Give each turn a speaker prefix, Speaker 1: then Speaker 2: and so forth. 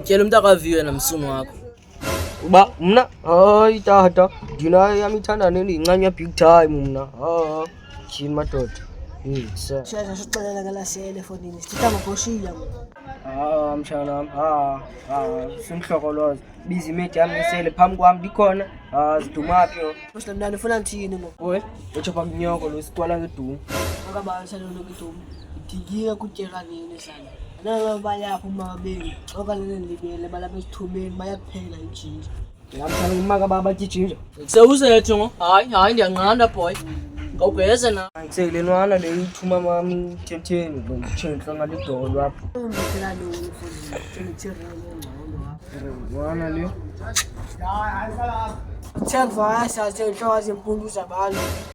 Speaker 1: Tshela umuntu akaviwe namsuni wakho.
Speaker 2: Uba mna hayi tata ndina yami ithandane incanya big time mna. Jini madoda. Sir.
Speaker 3: Shaya sicela ngala sele fonini. Sithatha ngoshiya mina.
Speaker 2: Mshana simhlokoloza. Bizi imedi yami ngisele phambi kwami likhona. Sidumaphi yo.
Speaker 3: Usilandana ufuna ngithini mo?
Speaker 2: Oy, echopa mnyoko lo sitwala ngedumo.
Speaker 3: Akabantu lokudumo. Idikile kutsheka nini sana. Nalo bayapha umabeni. Okanye nilibele balapha esithubeni bayakuphela ijinja.
Speaker 2: Ngamthana ngimaka baba tjinja.
Speaker 1: Sewusethu ngo. Hayi ndiyanqanda boy. Ngawugeze na.
Speaker 2: Ngiselenwana le ithuma mami thetheni lo mtshentla ngalidolo lapha.
Speaker 3: Ngithela lo ufuna ngithela ngcono lapha.
Speaker 2: Wana le.
Speaker 3: Tshemva sathi inhlobo zempundu zabantu.